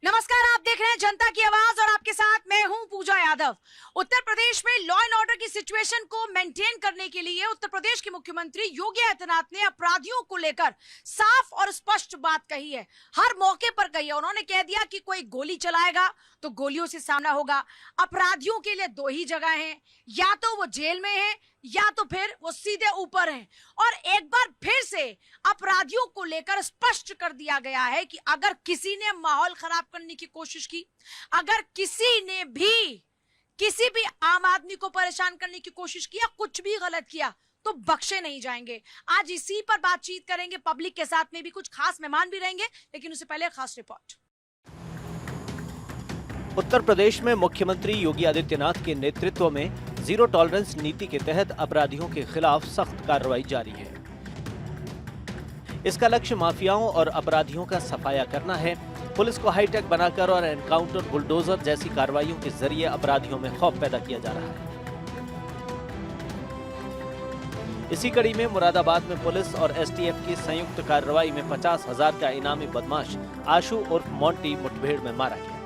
नमस्कार, आप देख रहे हैं जनता की आवाज और आपके साथ मैं हूं पूजा यादव। उत्तर प्रदेश में लॉ एंड ऑर्डर की सिचुएशन को मेंटेन करने के लिए उत्तर प्रदेश के मुख्यमंत्री योगी आदित्यनाथ ने अपराधियों को लेकर साफ और स्पष्ट बात कही है। हर मौके पर कही है। उन्होंने कह दिया कि कोई गोली चलाएगा तो गोलियों से सामना होगा। अपराधियों के लिए दो ही जगह हैं, या तो वो जेल में है या तो फिर वो सीधे ऊपर हैं। और एक बार फिर से अपराधियों को लेकर स्पष्ट कर दिया गया है कि अगर किसी ने माहौल खराब करने की कोशिश की, अगर किसी भी आम आदमी को परेशान करने की कोशिश किया, कुछ भी गलत किया तो बख्शे नहीं जाएंगे। आज इसी पर बातचीत करेंगे। पब्लिक के साथ में भी कुछ खास मेहमान भी रहेंगे, लेकिन उससे पहले खास रिपोर्ट। उत्तर प्रदेश में मुख्यमंत्री योगी आदित्यनाथ के नेतृत्व में जीरो टॉलरेंस नीति के तहत अपराधियों के खिलाफ सख्त कार्रवाई जारी है। इसका लक्ष्य माफियाओं और अपराधियों का सफाया करना है। पुलिस को हाईटेक बनाकर और एनकाउंटर, बुलडोजर जैसी कार्रवाइयों के जरिए अपराधियों में खौफ पैदा किया जा रहा है। इसी कड़ी में मुरादाबाद में पुलिस और एसटीएफ की संयुक्त कार्रवाई में 50,000 का इनामी बदमाश आशु उर्फ मोंटी मुठभेड़ में मारा गया।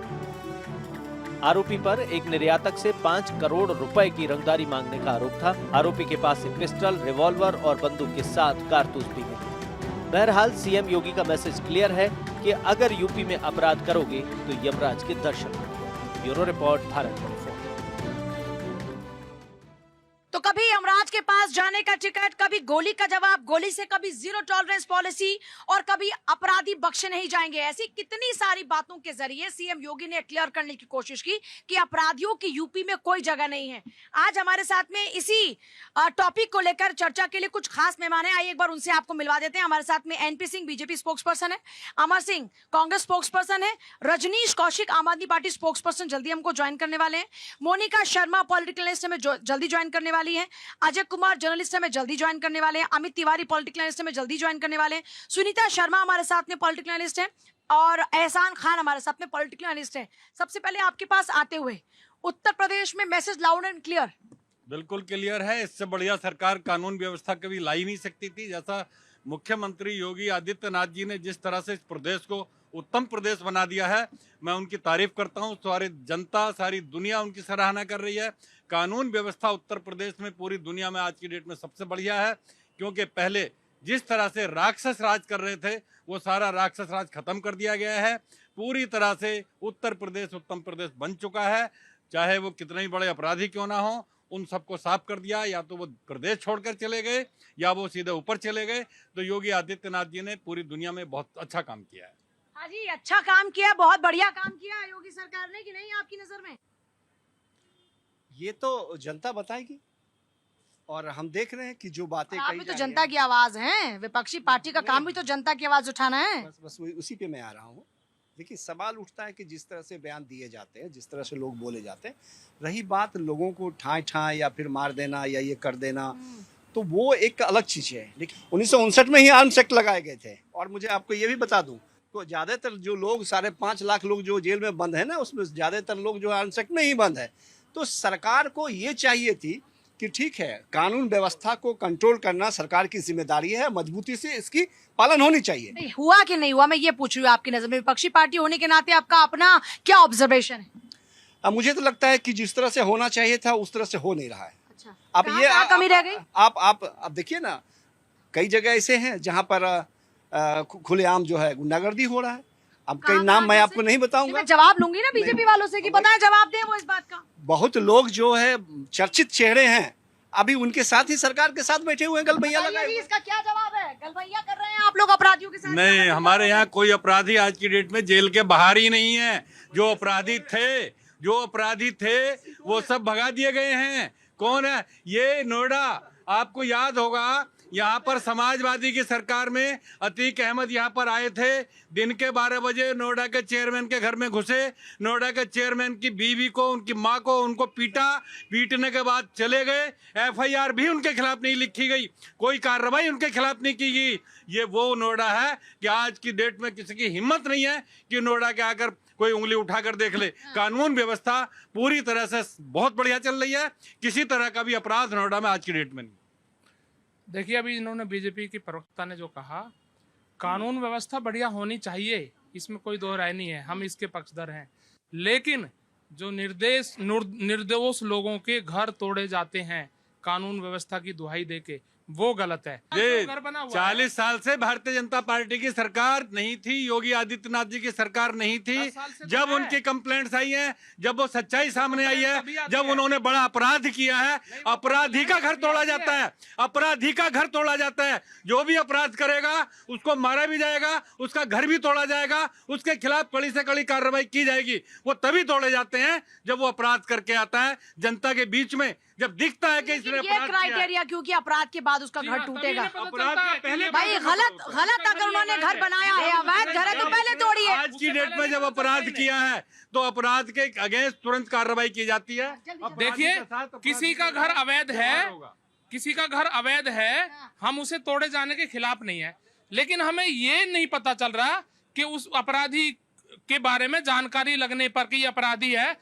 आरोपी पर एक निर्यातक से 5 करोड़ रुपए की रंगदारी मांगने का आरोप था। आरोपी के पास से पिस्टल, रिवॉल्वर और बंदूक के साथ कारतूस भी मिले। बहरहाल सीएम योगी का मैसेज क्लियर है कि अगर यूपी में अपराध करोगे तो यमराज के दर्शन करोगे। Bureau report, Bharat 24। तो कभी यमराज के पास जाने का टिकट, कभी गोली का जवाब गोली से, कभी जीरो टॉलरेंस पॉलिसी और कभी अपराधी बख्शे नहीं जाएंगे। ऐसी कितनी सारी बातों के जरिए सीएम योगी ने क्लियर करने की कोशिश की कि अपराधियों की यूपी में कोई जगह नहीं है। आज हमारे साथ में इसी टॉपिक को लेकर चर्चा के लिए कुछ खास मेहमान हैं। आइए एक बार उनसे आपको मिलवा देते हैं। हमारे साथ में NP Singh BJP spokes person है, अमर सिंह कांग्रेस स्पोक्स पर्सन है, रजनीश कौशिक आम आदमी पार्टी स्पोक्स पर्सन जल्दी हमको ज्वाइन करने वाले हैं, मोनिका शर्मा पॉलिटिकल एनालिस्ट हमें जल्दी ज्वाइन करने वाली है, अजय कुमार जर्नलिस्ट हमें जल्दी ज्वाइन करने वाले हैं, अमित तिवारी पॉलिटिकल एनालिस्ट हमें जल्दी ज्वाइन करने वाले हैं, सुनीता शर्मा हमारे साथ में पॉलिटिकल एनालिस्ट है और एहसान खान हमारे साथ में पॉलिटिकल एनालिस्ट है। सबसे पहले आपके पास आते हुए, उत्तर प्रदेश में मैसेज लाउड एंड क्लियर। बिल्कुल क्लियर है। इससे बढ़िया सरकार कानून व्यवस्था कभी ला ही नहीं सकती थी। जैसा मुख्यमंत्री योगी आदित्यनाथ जी ने जिस तरह से इस प्रदेश को उत्तम प्रदेश बना दिया है, मैं उनकी तारीफ करता हूं। सारी जनता, सारी दुनिया उनकी सराहना कर रही है। कानून व्यवस्था उत्तर प्रदेश में पूरी दुनिया में आज की डेट में सबसे बढ़िया है, क्योंकि पहले जिस तरह से राक्षस राज कर रहे थे वो सारा राक्षस राज खत्म कर दिया गया है। पूरी तरह से उत्तर प्रदेश उत्तम प्रदेश बन चुका है। चाहे वो कितने ही बड़े अपराधी क्यों ना हो, उन सबको साफ कर दिया। या तो वो प्रदेश छोड़कर चले गए या वो सीधे ऊपर चले गए। तो योगी आदित्यनाथ जी ने पूरी दुनिया में बहुत अच्छा काम किया है। हाँ जी, अच्छा काम किया, बहुत बढ़िया काम किया है योगी सरकार ने, कि नहीं आपकी नजर में? ये तो जनता बताएगी और हम देख रहे हैं कि जो बातें आप कही भी तो जा जनता रही की आवाज हैं। विपक्षी पार्टी का काम भी तो जनता की आवाज उठाना है। बस उसी पे मैं आ रहा हूँ। देखिए, सवाल उठता है कि जिस तरह से बयान दिए जाते हैं, जिस तरह से लोग बोले जाते हैं, रही बात लोगों को ठाए ठाए या फिर मार देना या ये कर देना, तो वो एक अलग चीज़ है। लेकिन 1959 में ही आर्म्स एक्ट लगाए गए थे। और मुझे आपको ये भी बता दूं, तो ज़्यादातर जो लोग 5.5 लाख लोग जो जेल में बंद है ना, उसमें ज़्यादातर लोग जो आर्म्स एक्ट में ही बंद है। तो सरकार को ये चाहिए थी कि ठीक है, कानून व्यवस्था को कंट्रोल करना सरकार की जिम्मेदारी है, मजबूती से इसकी पालन होनी चाहिए। नहीं, हुआ कि नहीं हुआ, मैं ये पूछ रही हूँ आपकी नजर में विपक्षी पार्टी होने के नाते आपका अपना क्या ऑब्जर्वेशन है? अब मुझे तो लगता है कि जिस तरह से होना चाहिए था उस तरह से हो नहीं रहा है। अच्छा, अब ये कहाँ कमी रह गई? आप देखिए ना, कई जगह ऐसे हैं जहाँ पर खुलेआम जो है गुंडागर्दी हो रहा है। अब कई नाम मैं आपको नहीं बताऊंगा। मैं जवाब लूंगी ना बीजेपी वालों से कि बताएं, जवाब दें वो इस बात का। बहुत लोग जो है चर्चित चेहरे हैं, अभी उनके साथ ही सरकार के साथ बैठे हुए हैं, गलबैया लगाए हुए। इसका क्या जवाब है? गलबैया कर रहे हैं आप लोग अपराधियों के साथ? नहीं, हमारे यहाँ कोई अपराधी आज की डेट में जेल के बाहर ही नहीं है। जो अपराधी थे वो सब भगा दिए गए हैं। कौन है ये? नोएडा, आपको याद होगा, यहाँ पर समाजवादी की सरकार में अतीक अहमद यहाँ पर आए थे। दिन के 12 बजे नोएडा के चेयरमैन के घर में घुसे। नोएडा के चेयरमैन की बीवी को, उनकी माँ को, उनको पीटा। पीटने के बाद चले गए। एफआईआर भी उनके खिलाफ नहीं लिखी गई, कोई कार्रवाई उनके खिलाफ नहीं की गई। ये वो नोएडा है कि आज की डेट में किसी की हिम्मत नहीं है कि नोएडा के आकर कोई उंगली उठाकर देख ले। कानून व्यवस्था पूरी तरह से बहुत बढ़िया चल रही है। किसी तरह का भी अपराध नोएडा में आज की डेट में नहीं। देखिए, अभी इन्होंने बीजेपी की प्रवक्ता ने जो कहा, कानून व्यवस्था बढ़िया होनी चाहिए, इसमें कोई दो राय नहीं है, हम इसके पक्षधर हैं। लेकिन जो निर्दोष लोगों के घर तोड़े जाते हैं कानून व्यवस्था की दुहाई देके, वो गलत है। ये घर बना हुआ 40 साल से भारतीय जनता पार्टी की सरकार नहीं थी, योगी आदित्यनाथ जी की सरकार नहीं थी। 10 साल से तो जब है। उनकी कंप्लेंट्स आई हैं, जब वो सच्चाई सामने आई तभी है, आती जब है। उन्होंने बड़ा अपराध किया है, अपराधी का घर तोड़ा जाता है, अपराधी का घर तोड़ा जाता है। जो भी अपराध करेगा उसको मारा भी जाएगा, उसका घर भी तोड़ा जाएगा, उसके खिलाफ कड़ी से कड़ी कार्रवाई की जाएगी। वो तभी तोड़े जाते हैं जब वो अपराध करके आता है जनता के बीच में, जब दिखता है कि इसने ये अपराध किया है। क्राइटेरिया क्योंकि अपराध के बाद उसका जी घर हाँ, तभी टूटेगा। इन्हें पता अपराध चलता है का कि पहले ये भाई पता गलत होता है। गलत अगर उन्होंने घर बनाया है अवैध घर है तो पहले तोड़िए। आज की डेट में जब अपराध किया है तो अपराध के अगेंस्ट तुरंत कार्रवाई की जाती है। अपराधी देखिए, के साथ अपराधी किसी का घर अवैध है, किसी का घर अवैध है, हम उसे तोड़े जाने के खिलाफ नहीं है, लेकिन हमें ये नहीं पता चल रहा कि उस अपराधी के बारे में जानकारी लगने पर कि ये अपराधी है,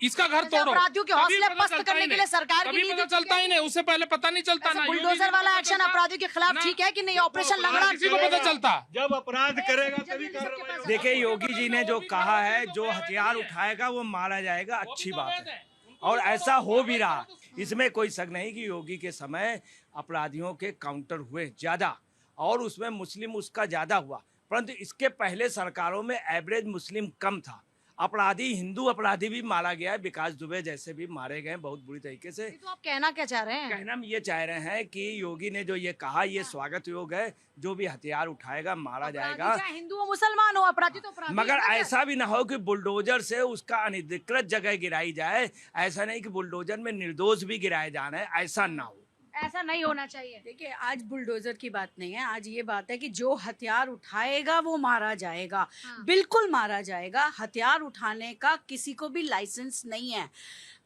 इसका घर जैसे तोड़ो। अपराधियों के कभी हौसले पता पस्त चलता करने ही के लिए नहीं। सरकार की कभी नीति पता ठीक चलता है। ही नहीं, उससे पहले पता नहीं चलता ऐसे ना। बुलडोजर वाला एक्शन अपराधियों के खिलाफ ठीक है कि नहीं? ऑपरेशन लंगड़ा किसी को पता चलता। जब अपराध करेगा तभी कार्रवाई होगी। देखिए, योगी जी ने जो कहा है, जो हथियार उठाएगा वो मारा जाएगा, अच्छी बात है और ऐसा हो भी रहा। इसमें कोई शक नहीं कि योगी के समय अपराधियों के काउंटर हुए ज्यादा और उसमें मुस्लिम उसका ज्यादा हुआ, परंतु इसके पहले सरकारों में एवरेज मुस्लिम कम था। अपराधी, हिंदू अपराधी भी मारा गया है, विकास दुबे जैसे भी मारे गए बहुत बुरी तरीके से। तो आप कहना क्या चाह रहे हैं? कहना हम ये चाह रहे हैं कि योगी ने जो ये कहा ये स्वागत योग्य है, जो भी हथियार उठाएगा मारा जाएगा, चाहे हिंदू हो मुसलमान हो, अपराधी तो अपराधी मगर है। ऐसा भी ना हो कि बुलडोजर से उसका अनधिकृत जगह गिराई जाए। ऐसा नहीं कि बुलडोजर में निर्दोष भी गिराए जाना है, ऐसा ना हो। ऐसा नहीं होना चाहिए। देखिए, आज बुलडोजर की बात नहीं है, आज ये बात है कि जो हथियार उठाएगा वो मारा जाएगा। हाँ। बिल्कुल मारा जाएगा। हथियार उठाने का किसी को भी लाइसेंस नहीं है।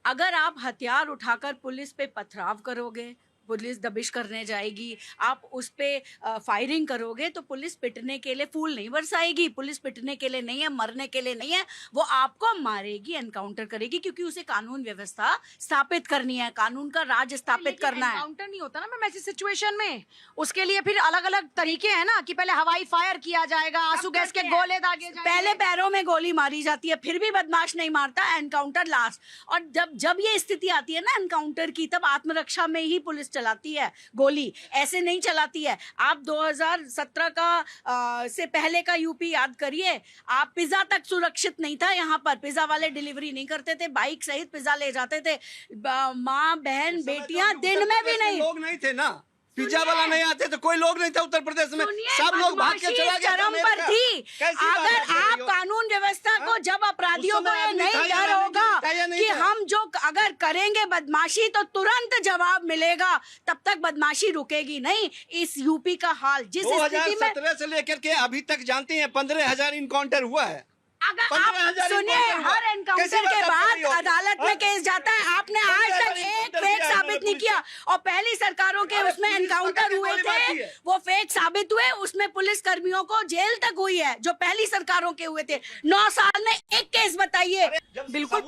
अगर आप हथियार उठाकर पुलिस पे पथराव करोगे, पुलिस दबिश करने जाएगी, आप उस पे फायरिंग करोगे तो पुलिस पिटने के लिए फूल नहीं बरसाएगी। पुलिस पिटने के लिए नहीं है, मरने के लिए नहीं है, वो आपको मारेगी, एनकाउंटर करेगी, क्योंकि उसे कानून व्यवस्था स्थापित करनी है, कानून का राज स्थापित करना है। एनकाउंटर नहीं होता ना मैम ऐसी सिचुएशन में, उसके लिए फिर अलग अलग तरीके हैं ना कि पहले हवाई फायर किया जाएगा, आंसू गैस के गोले दागे जाएंगे। पहले पैरों में गोली मारी जाती है, फिर भी बदमाश नहीं मारता, एनकाउंटर लास्ट। और जब ये स्थिति आती है ना एनकाउंटर की, तब आत्मरक्षा में ही पुलिस चलाती है गोली, ऐसे नहीं चलाती है। आप 2017 का से पहले का यूपी याद करिए, आप पिज्जा तक सुरक्षित नहीं था। यहाँ पर पिज्जा वाले डिलीवरी नहीं करते थे, बाइक सहित पिज्जा ले जाते थे। माँ बहन बेटियां दिन में भी नहीं। लोग नहीं थे ना, पिज्जा वाला नहीं आते तो कोई लोग नहीं था उत्तर प्रदेश में, सब लोग भाग के चला गया। चरम पर थी। अगर आप कानून व्यवस्था को, जब अपराधियों को ये नहीं डर होगा कि हम जो अगर करेंगे बदमाशी तो तुरंत जवाब मिलेगा, तब तक बदमाशी रुकेगी नहीं। इस यूपी का हाल जिस स्थिति में 2017 से लेकर के अभी तक जानते हैं 15,000 इनकाउंटर हुआ है। अगर 15,000 आप सुनिए, इनकाउंटर हुआ। हर एनकाउंटर कैसी के बात आप कर रही बाद हो? अदालत में केस जाता है। आपने आज तक 15,000 एक इनकाउंटर फेक किया है साबित नहीं पुलिस किया, और पहली सरकारों के अरे उसमें पुलिस एनकाउंटर पकड़ के हुए गोली मारती थे, है। वो फेक साबित हुए। उसमें पुलिस कर्मियों को जेल तक हुई है, जो पहली सरकारों के हुए थे। 9 साल में एक केस बताइए। बिल्कुल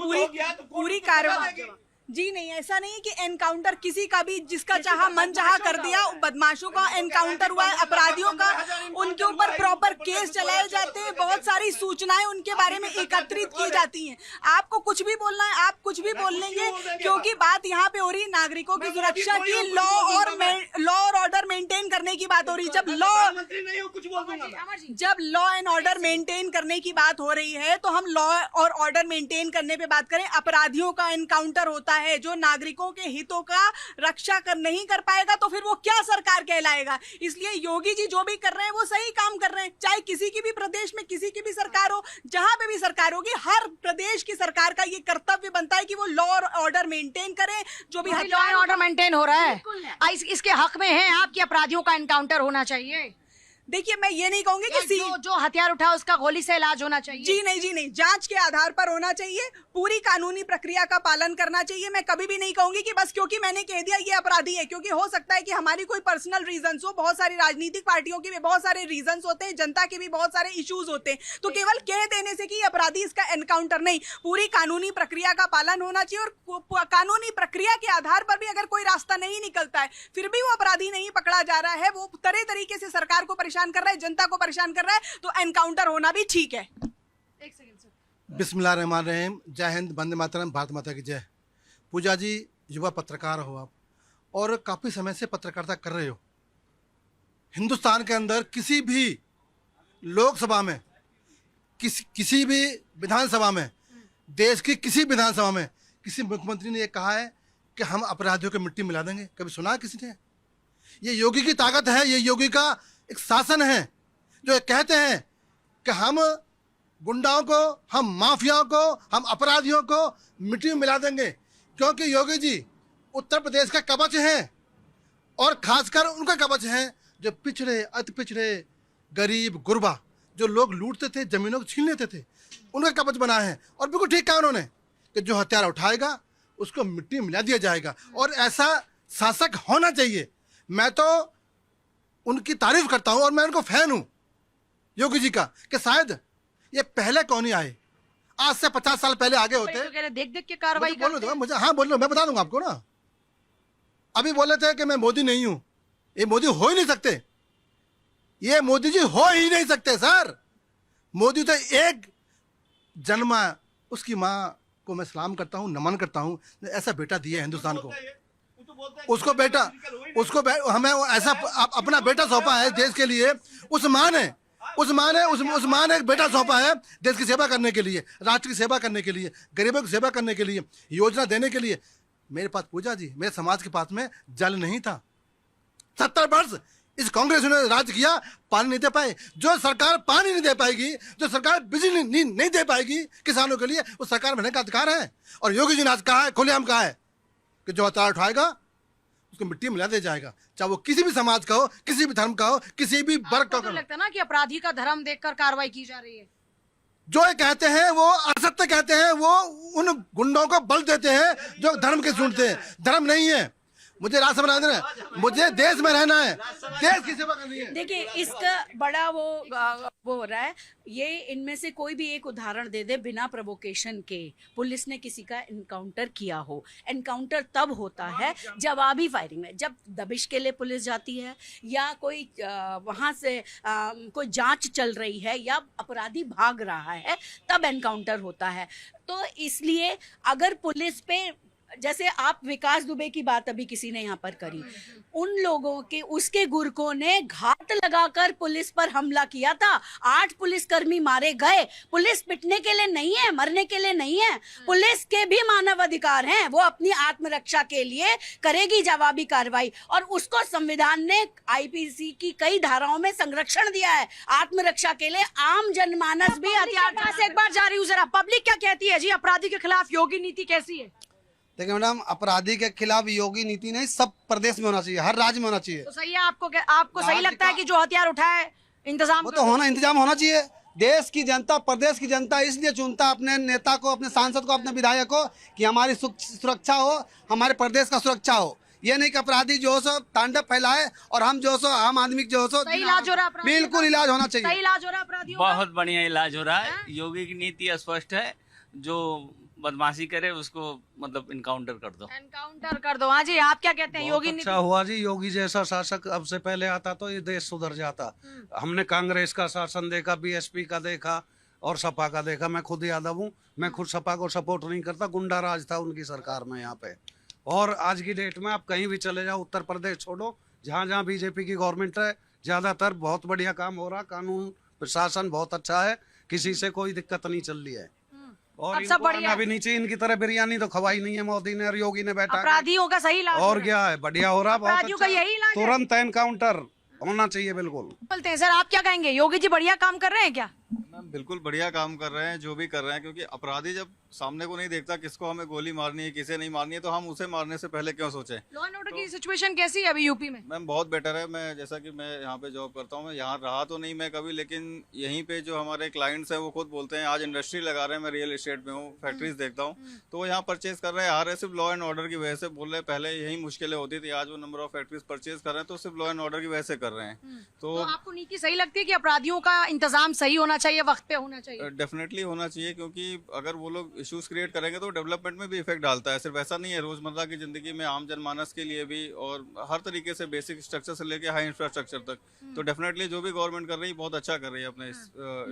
पूरी कार्रवाई। जी नहीं, ऐसा नहीं कि एनकाउंटर किसी का भी जिसका चाहा मन चाहा कर दिया। बदमाशों का एनकाउंटर हुआ है, अपराधियों का, उनके ऊपर प्रॉपर केस चलाए जाते हैं, बहुत सारी सूचनाएं उनके बारे में एकत्रित की जाती हैं। आपको कुछ भी बोलना है, आप कुछ भी बोल लेंगे, क्योंकि बात यहाँ पे हो रही है नागरिकों की सुरक्षा की, लॉ और ऑर्डर मेंटेन करने की बात हो रही है। जब लॉ एंड ऑर्डर मेंटेन करने की बात हो रही है तो हम लॉ और ऑर्डर मेंटेन करने पे बात करें। अपराधियों का एनकाउंटर होता है जो नागरिकों के हितों का रक्षा नहीं कर पाएगा, तो फिर वो क्या सरकार कहलाएगा। इसलिए योगी जी जो भी कर रहे हैं वो सही काम कर रहे हैं। चाहे किसी की भी प्रदेश में किसी की भी सरकार हो, जहां पे भी सरकार होगी, हर प्रदेश की सरकार का ये कर्तव्य बनता है कि वो लॉ और ऑर्डर मेंटेन करें। जो भी लॉ एंड ऑर्डर मेंटेन हो रहा है, इसके हक में है आप कि अपराधियों का एनकाउंटर होना चाहिए। देखिए, मैं ये नहीं कहूंगी कि जो हथियार उठा उसका गोली से इलाज होना चाहिए। जी नहीं, जांच के आधार पर होना चाहिए, पूरी कानूनी प्रक्रिया का पालन करना चाहिए। मैं कभी भी नहीं कहूंगी कि बस क्योंकि मैंने कह दिया ये अपराधी है, क्योंकि हो सकता है कि हमारी कोई पर्सनल रीजंस हो। बहुत सारी राजनीतिक पार्टियों के भी बहुत सारे रीजंस होते हैं, जनता के भी बहुत सारे इश्यूज होते हैं। तो केवल कह देने से कि अपराधी, इसका एनकाउंटर नहीं, पूरी कानूनी प्रक्रिया का पालन होना चाहिए। और कानूनी प्रक्रिया के आधार पर भी अगर कोई रास्ता नहीं निकलता है, फिर भी वो अपराधी नहीं पकड़ा जा रहा है, वो तरह तरीके से सरकार को परेशान परेशान कर रहा है, जनता को परेशान कर रहा है, तो एनकाउंटर होना भी ठीक है। एक सेकंड सर। बिस्मिल्लाहिर्रहमानिर्रहीम। जय हिंद, वंदे मातरम, भारत माता की जय। पूजा जी युवा पत्रकार हो आप और काफ़ी समय से पत्रकारिता कर रहे हो। हिंदुस्तान के अंदर किसी भी लोकसभा में, किसी भी विधानसभा में, देश की किसी विधानसभा में किसी मुख्यमंत्री ने ये कहा है कि हम अपराधियों को मिट्टी मिला देंगे? कभी सुना है किसी ने? ये योगी की ताकत है, ये योगी का एक शासन है जो ये कहते हैं कि हम गुंडाओं को, हम माफियाओं को, हम अपराधियों को मिट्टी में मिला देंगे, क्योंकि योगी जी उत्तर प्रदेश का कवच हैं और खासकर उनका कवच हैं जो पिछड़े, अति पिछड़े, गरीब, गुरबा जो लोग लूटते थे, जमीनों को छीन लेते थे, उनका कवच बना है। और बिल्कुल ठीक कहा उन्होंने कि जो हथियार उठाएगा उसको मिट्टी में मिला दिया जाएगा और ऐसा शासक होना चाहिए। मैं तो उनकी तारीफ करता हूं और मैं उनको फैन हूं योगी जी का कि शायद ये पहले कौन ही आए, आज से 50 साल पहले आगे होते। तो कह रहे देख देख के कार्रवाई बोलो तो मुझे, हाँ बोलो, मैं बता दूंगा आपको ना। अभी बोले थे कि मैं मोदी नहीं हूं, ये मोदी हो ही नहीं सकते, ये मोदी जी हो ही नहीं सकते सर। मोदी तो एक जन्मा, उसकी माँ को मैं सलाम करता हूँ, नमन करता हूँ, ऐसा बेटा दिया हिंदुस्तान को। उसको बेटा, हमें ऐसा अपना बेटा सौंपा है देश के लिए। उस माँ ने एक बेटा सौंपा है देश की सेवा करने के लिए, राष्ट्र की सेवा करने के लिए, गरीबों की सेवा करने के लिए, योजना देने के लिए। मेरे पास पूजा जी, मेरे समाज के पास में जल नहीं था। 70 वर्ष इस कांग्रेस ने राज किया, पानी नहीं दे पाए। जो सरकार पानी नहीं दे पाएगी, जो सरकार बिजली नहीं दे पाएगी किसानों के लिए, उस सरकार में रहने का अधिकार है। और योगी जी ने आज कहा है, खुलेआम कहा है कि जो हथियार उठाएगा उसको मिट्टी में मिला दिया जाएगा, चाहे वो किसी भी समाज का हो, किसी भी धर्म का हो, किसी भी वर्ग का हो। लगता है ना कि अपराधी का धर्म देखकर कार्रवाई की जा रही है। जो ये कहते हैं वो असत्य कहते हैं, वो उन गुंडों को बल देते हैं जो धर्म के सुनते हैं। धर्म नहीं है, मुझे राष्ट्र में रहना है, मुझे देश में रहना है, देश की सेवा करनी है। देखिए इसका बड़ा वो हो रहा है। ये इनमें से कोई भी एक उदाहरण दे दे बिना प्रोवोकेशन के पुलिस ने किसी का एनकाउंटर किया हो। एनकाउंटर तब होता है जवाबी फायरिंग में, जब दबिश के लिए पुलिस जाती है या कोई वहां से कोई जांच चल रही है या अपराधी भाग रहा है, तब एनकाउंटर होता है। तो इसलिए अगर पुलिस पे, जैसे आप विकास दुबे की बात अभी किसी ने यहाँ पर करी, उन लोगों के, उसके गुर्गों ने घात लगाकर पुलिस पर हमला किया था, 8 पुलिसकर्मी मारे गए। पुलिस पिटने के लिए नहीं है, मरने के लिए नहीं है। पुलिस के भी मानव अधिकार हैं, वो अपनी आत्मरक्षा के लिए करेगी जवाबी कार्रवाई, और उसको संविधान ने आईपीसी की कई धाराओं में संरक्षण दिया है आत्मरक्षा के लिए। आम जनमानस भी हथियार से एक बार जा रही हूँ, जरा पब्लिक क्या कहती है जी, अपराधी के खिलाफ योगी नीति कैसी है? देखिए मैडम, अपराधी के खिलाफ योगी नीति नहीं, सब प्रदेश में होना चाहिए, हर राज्य में होना चाहिए। तो सही है, आपको सही लगता है कि जो हथियार उठाए इंतजाम वो तो इंतजाम होना चाहिए। देश की जनता, प्रदेश की जनता इसलिए चुनता अपने नेता को, अपने सांसद को, अपने विधायक को कि हमारी सुरक्षा हो, हमारे प्रदेश का सुरक्षा हो। ये नहीं कि अपराधी जो सो तांडव फैलाए और हम जो सो आम आदमी जो सो इलाज हो रहा है, बिल्कुल इलाज होना चाहिए। सही इलाज हो रहा है अपराधियों का? बहुत बढ़िया इलाज हो रहा है। योगी की नीति स्पष्ट है, जो बदमाशी करे उसको मतलब इनकाउंटर कर दो, एनकाउंटर कर दो। हाँ जी, आप क्या कहते हैं? योगी अच्छा हुआ जी, योगी जैसा शासक अब से पहले आता तो ये देश सुधर जाता। हमने कांग्रेस का शासन देखा, बीएसपी का देखा और सपा का देखा। मैं खुद यादव हूँ, मैं खुद सपा को सपोर्ट नहीं करता, गुंडा राज था उनकी सरकार में यहाँ पे। और आज की डेट में आप कहीं भी चले जाओ, उत्तर प्रदेश छोड़ो, जहाँ जहाँ बीजेपी की गवर्नमेंट है, ज्यादातर बहुत बढ़िया काम हो रहा। कानून प्रशासन बहुत अच्छा है, किसी से कोई दिक्कत नहीं चल रही है। और सब बढ़िया भी नहीं चाहिए, इनकी तरह बिरयानी तो खवाई नहीं है मोदी ने और योगी ने बैठा। अपराधियों का सही इलाज और क्या है, बढ़िया हो रहा, बहुत अपराधियों का यही इलाज है। तुरंत एनकाउंटर होना चाहिए, बिल्कुल। बोलते हैं सर, आप क्या कहेंगे? योगी जी बढ़िया काम कर रहे हैं क्या? मैम बिल्कुल बढ़िया काम कर रहे हैं, जो भी कर रहे हैं, क्योंकि अपराधी जब सामने को नहीं देखता किसको हमें गोली मारनी है, किसे नहीं मारनी है, तो हम उसे मारने से पहले क्यों सोचें। लॉ एंड ऑर्डर की सिचुएशन कैसी है अभी यूपी में? मैम बहुत बेटर है। मैं जैसा कि मैं यहाँ पे जॉब करता हूँ, मैं यहाँ रहा तो नहीं मैं कभी, लेकिन यहीं पे जो हमारे क्लाइंट्स हैं वो खुद बोलते हैं आज इंडस्ट्री लगा रहे हैं, मैं रियल एस्टेट में हूँ, फैक्ट्रीज देखता हूँ, तो वो यहाँ परचेज कर रहे हैं। आ रहे सिर्फ लॉ एंड ऑर्डर की वजह से, बोल रहे पहले यही मुश्किलें होती थी, आज वो नंबर ऑफ फैक्ट्रीज परचेज कर रहे हैं तो सिर्फ लॉ एंड ऑर्डर की वजह से कर रहे हैं। तो आपको नीति सही लगती है कि अपराधियों का इंतजाम सही होना चाहिए, वक्त पे होना चाहिए? डेफिनेटली होना चाहिए, क्योंकि अगर वो लोग इश्यूज क्रिएट करेंगे तो डेवलपमेंट में भी इफेक्ट डालता है। सिर्फ ऐसा नहीं है, रोजमर्रा की जिंदगी में आम जनमानस के लिए भी, और हर तरीके से बेसिक स्ट्रक्चर से लेके हाई इंफ्रास्ट्रक्चर तक। तो डेफिनेटली जो भी गवर्नमेंट कर रही है बहुत अच्छा कर रही है अपने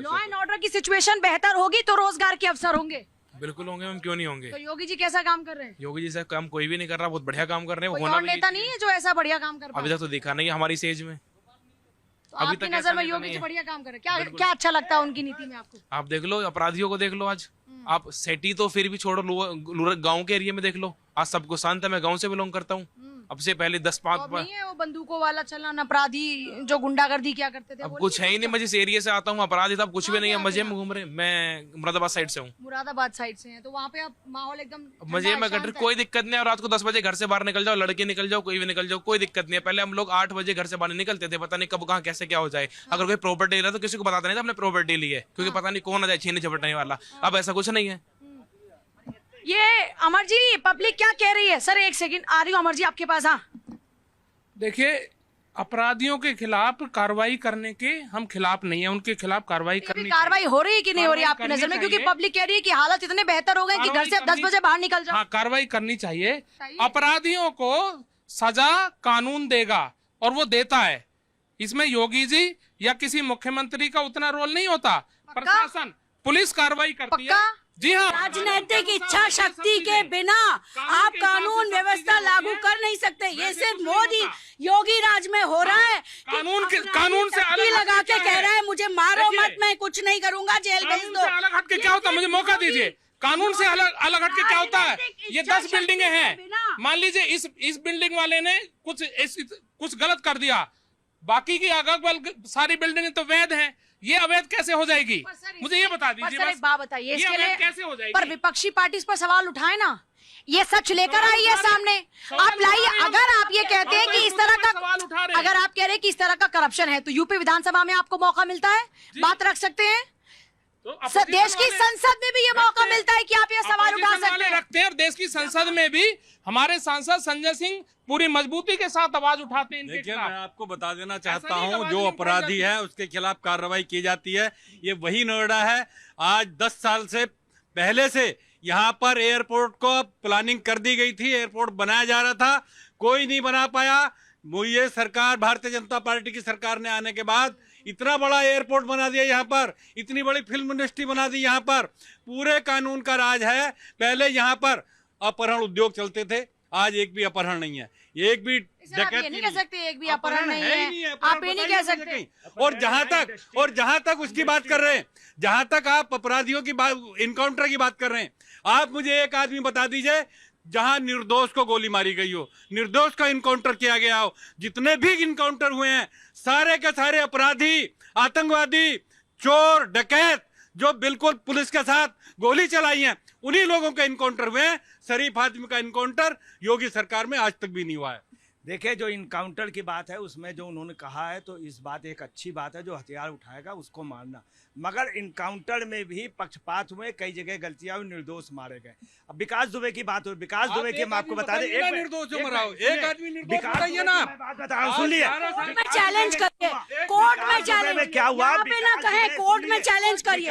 लॉ एंड ऑर्डर की सिचुएशन बेहतर होगी तो रोजगार के अवसर होंगे। बिल्कुल होंगे, हम क्यों नहीं होंगे। तो योगी जी कैसा काम कर रहे हैं? योगी जी से काम कोई भी नहीं कर रहा, बहुत बढ़िया काम कर रहे हैं। कोई और नेता नहीं है जो ऐसा बढ़िया काम कर अभी पाए? तक तो देखा नहीं है हमारी सेज में। तो आपकी नजर में योगी जी बढ़िया काम कर रहे हैं? क्या अच्छा लगता है उनकी नीति में आपको? आप देख लो, अपराधियों को देख लो आज। आप सिटी तो फिर भी छोड़ो, गांव के एरिया में देख लो, आज सबको शांत है। मैं गांव से बिलोंग करता हूँ। अब से पहले 10-5 तो नहीं है वो बंदूकों वाला चलन, अपराधी जो गुंडागर्दी क्या करते थे? अब कुछ है ही नहीं। मैं जिस एरिया से आता हूँ अपराधी तब कुछ भी नहीं है, मजे में घूम रहे। मैं मुरादाबाद साइड से हूँ। मुरादाबाद साइड से हैं, तो वहाँ पे अब माहौल एकदम मजे में कट, कोई दिक्कत नहीं है। और रात को 10 बजे घर से बाहर निकल जाओ, लड़के निकल जाओ, कोई भी निकल जाओ, कोई दिक्कत नहीं है। पहले हम लोग 8 बजे घर से बाहर निकलते थे, पता नहीं कब कहाँ कैसे क्या हो जाए। अगर कोई प्रॉपर्टी ले रहा तो किसी को बताता नहीं था हमने प्रॉपर्टी ली है, क्योंकि पता नहीं कौन आ जाए छीनने झपटने वाला। अब ऐसा कुछ नहीं है। ये अमर जी, पब्लिक क्या कह रही है? सर एक सेकंड, आ रही हूँ अमर जी आपके पास। हाँ देखिए, अपराधियों के खिलाफ कार्रवाई करने के हम खिलाफ नहीं है, उनके खिलाफ कार्रवाई करनी कार्रवाई हो रही है कि नहीं हो रही आपकी नजर में? क्योंकि पब्लिक कह रही है कि हालत इतने बेहतर हो गए कि घर से 10 बजे बाहर निकल जाओ। हाँ, कार्रवाई करनी चाहिए। अपराधियों को सजा कानून देगा और वो देता है। इसमें योगी जी या किसी मुख्यमंत्री का उतना रोल नहीं होता। प्रशासन, पुलिस कार्रवाई करती है। जी हाँ, राजनीतिक इच्छा शक्ति के बिना आप कानून व्यवस्था लागू कर नहीं सकते। ये सिर्फ मोदी योगी राज में हो रहा है। कानून से अलग लगा के कह रहा है मुझे मारो मत, मैं कुछ नहीं करूंगा, जेल भेज दो। अलग हट के क्या होता है? मुझे मौका दीजिए। कानून से अलग हट के क्या होता है? ये 10 बिल्डिंगें हैं, मान लीजिए इस बिल्डिंग वाले ने कुछ गलत कर दिया, बाकी की अगल सारी बिल्डिंगें तो वैध हैं, ये अवैध कैसे हो जाएगी? मुझे ये बता दीजिए। सर एक बात बताइए, इसके लिए कैसे हो जाएगी? पर विपक्षी पार्टी इस पर सवाल उठाए ना, ये सच लेकर आई है सामने, आप लाइए। अगर आप ये कहते हैं कि इस तरह का, अगर आप कह रहे हैं कि इस तरह का करप्शन है, तो यूपी विधानसभा में आपको मौका मिलता है, बात रख सकते हैं। तो देश की संसद में भी ये मौका मिलता है कि आप ये सवाल उठा सकते हैं। रखते हैं, और देश की संसद में भी हमारे सांसद संजय सिंह पूरी मजबूती के साथ आवाज उठाते हैं। देखिए, मैं आपको बता देना चाहता हूं, जो अपराधी है उसके खिलाफ कार्रवाई की जाती है। ये वही नोएडा है। आज 10 साल से पहले से यहाँ पर एयरपोर्ट को प्लानिंग कर दी गई थी, एयरपोर्ट बनाया जा रहा था, कोई नहीं बना पाया। ये सरकार, भारतीय जनता पार्टी की सरकार ने आने के बाद इतना बड़ा एयरपोर्ट बना दिया यहाँ पर, इतनी बड़ी फिल्म इंडस्ट्री बना दी यहाँ पर, पूरे कानून का राज है। पहले यहाँ पर अपहरण उद्योग चलते थे, आज एक भी अपहरण नहीं है, एक भी डकैती नहीं कह सकते, एक भी अपहरण नहीं है, आप ये नहीं कह सकते। और जहां तक उसकी बात कर रहे हैं, जहां तक आप अपराधियों की बात, इनकाउंटर की बात कर रहे हैं, आप मुझे एक आदमी बता दीजिए जहां निर्दोष को गोली मारी गई हो, निर्दोष का इनकाउंटर किया गया हो। जितने भी इनकाउंटर हुए हैं, सारे के सारे अपराधी, आतंकवादी, चोर, डकैत जो बिल्कुल पुलिस के साथ गोली चलाई है, उन्हीं लोगों के इनकाउंटर हुए हैं। शरीफ आदमी का इनकाउंटर योगी सरकार में आज तक भी नहीं हुआ है। देखिए, जो इनकाउंटर की बात है उसमें जो उन्होंने कहा है, तो इस बात एक अच्छी बात है, जो हथियार उठाएगा उसको मारना। मगर इनकाउंटर में भी पक्षपात हुए, कई जगह गलतियां हुई, निर्दोष मारे गए। अब विकास दुबे की बात हो, विकास दुबे की मैं आपको बता दें, एक निर्दोष जो मरा हो, एक आदमी निर्दोष बताइए ना। बात बता रहा हूं, सुन लिए। कोर्ट में चैलेंज करिए, कोर्ट में चैलेंज, क्या हुआ ना कहे, कोर्ट में चैलेंज करिए।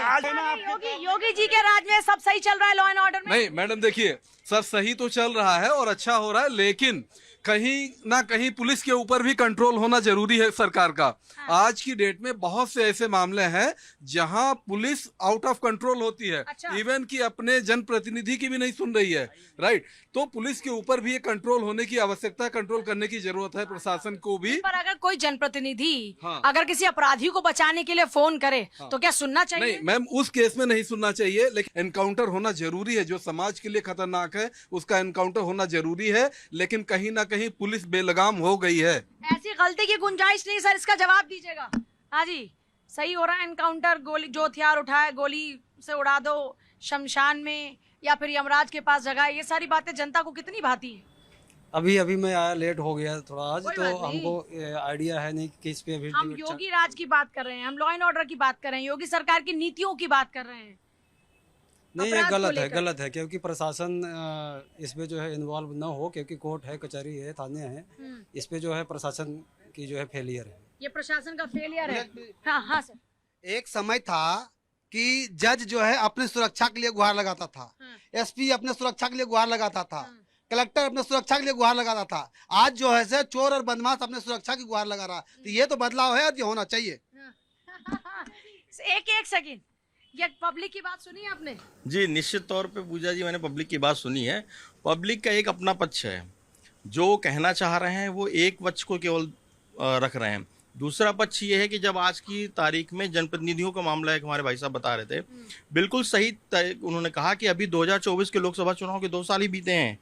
योगी जी के राज में सब सही चल रहा है लॉ एंड ऑर्डर में? नहीं मैडम, देखिए सर, सही तो चल रहा है और अच्छा हो रहा है, लेकिन कहीं ना कहीं पुलिस के ऊपर भी कंट्रोल होना जरूरी है सरकार का। आज की डेट में बहुत से ऐसे मामले हैं जहां पुलिस आउट ऑफ कंट्रोल होती है, इवन कि अपने जनप्रतिनिधि की भी नहीं सुन रही है, राइट। तो पुलिस के ऊपर भी ये कंट्रोल होने की आवश्यकता, कंट्रोल करने की जरूरत है प्रशासन को भी। पर अगर कोई जनप्रतिनिधि अगर किसी अपराधी को बचाने के लिए फोन करे तो क्या सुनना चाहिए? नहीं मैम, उस केस में नहीं सुनना चाहिए, लेकिन एनकाउंटर होना जरूरी है। जो समाज के लिए खतरनाक है उसका एनकाउंटर होना जरूरी है, लेकिन कहीं ना कहीं पुलिस बेलगाम हो गई है। ऐसी गलती की गुंजाइश नहीं सर, इसका जवाब दीजिएगा। हाँ जी, सही हो रहा है एनकाउंटर, गोली जो हथियार उठाए गोली से उड़ा दो, शमशान में या फिर यमराज के पास जगह, ये सारी बातें जनता को कितनी भाती है? अभी मैं आया, लेट हो गया थोड़ा आज, तो हमको आइडिया है नहीं कि इस पे अभी। हम योगी राज की बात कर रहे हैं, हम लॉ एंड ऑर्डर की बात कर रहे हैं, योगी सरकार की नीतियों की बात कर रहे हैं। नहीं, ये गलत है क्योंकि प्रशासन इसमें जो है इन्वॉल्व न हो, क्योंकि कोर्ट है, कचहरी है, थाने हैं, इस पे जो है प्रशासन की जो है फेलियर है। ये प्रशासन का फेलियर है। हाँ सर। एक समय था कि जज जो है अपनी सुरक्षा के लिए गुहार लगाता था, एसपी अपने सुरक्षा के लिए गुहार लगाता था, कलेक्टर अपने सुरक्षा के लिए गुहार लगाता था। आज जो है से चोर और बदमाश अपने सुरक्षा की गुहार लगा रहा। तो ये तो बदलाव है और ये होना चाहिए। एक सेकंड, ये पब्लिक की बात सुनी आपने? जी निश्चित तौर पे पूजा जी, मैंने पब्लिक की बात सुनी है। पब्लिक का एक अपना पक्ष है, जो कहना चाह रहे हैं वो एक पक्ष को केवल रख रहे हैं। दूसरा पक्ष ये है कि जब आज की तारीख में जनप्रतिनिधियों का मामला एक हमारे भाई साहब बता रहे थे, बिल्कुल सही उन्होंने कहा कि अभी 2024 के लोकसभा चुनाव के 2 साल ही बीते हैं।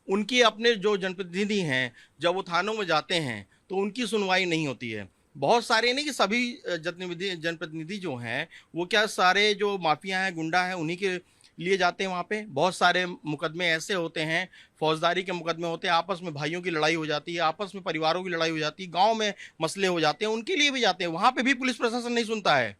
उनकी अपने जो जनप्रतिनिधि हैं जब वो थानों में जाते हैं तो उनकी सुनवाई नहीं होती है। बहुत सारे नहीं कि सभी जनप्रतिनिधि जो हैं वो क्या सारे जो माफिया हैं, गुंडा हैं, उन्हीं के लिए जाते हैं वहाँ पे। बहुत सारे मुकदमे ऐसे होते हैं, फौजदारी के मुकदमे होते हैं, आपस में भाइयों की लड़ाई हो जाती है, आपस में परिवारों की लड़ाई हो जाती है, गांव में मसले हो जाते हैं, उनके लिए भी जाते हैं। वहाँ पे भी पुलिस प्रशासन नहीं सुनता है,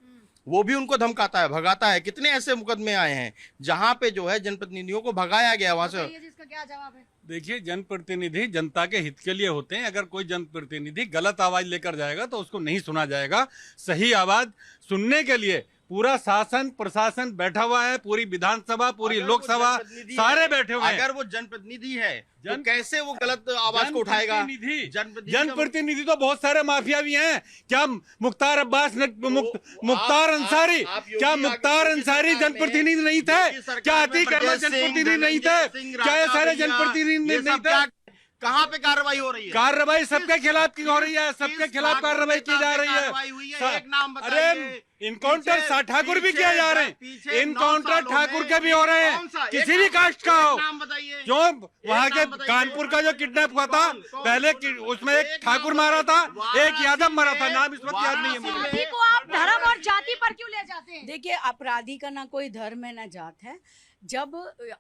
वो भी उनको धमकाता है, भगाता है। कितने ऐसे मुकदमे आए हैं जहाँ पे जो है जनप्रतिनिधियों को भगाया गया वहाँ से। इसका क्या जवाब है? देखिए, जनप्रतिनिधि जनता के हित के लिए होते हैं। अगर कोई जनप्रतिनिधि गलत आवाज लेकर जाएगा तो उसको नहीं सुना जाएगा। सही आवाज सुनने के लिए पूरा शासन प्रशासन बैठा हुआ है, पूरी विधानसभा, पूरी लोकसभा, सारे बैठे हुए हैं। अगर वो जनप्रतिनिधि है तो कैसे वो गलत आवाज को उठाएगा? जनप्रतिनिधि तो बहुत सारे माफिया भी हैं। क्या मुख्तार अब्बास मुख्तार अंसारी, क्या मुख्तार अंसारी जनप्रतिनिधि नहीं थे? क्या अतीक अहमद जनप्रतिनिधि नहीं थे? क्या ये सारे जनप्रतिनिधि नहीं थे? कहाँ पे कार्रवाई हो रही है? कार्रवाई सबके खिलाफ की हो रही है, सबके खिलाफ कार्रवाई की जा रही है। एक नाम अरे इनकाउंटर ठाकुर भी किए जा रहे हैं, इनकाउंटर ठाकुर के भी हो रहे हैं, किसी भी कास्ट का हो। जो वहाँ के कानपुर का जो किडनैप हुआ था, पहले उसमें एक ठाकुर मारा था, एक यादव मारा था, नाम इस वक्त याद नहीं है मुझे। अपराधी को आप धर्म और जाति पर क्यों ले जाते हैं? देखिए, अपराधी का ना कोई धर्म है ना जात है। जब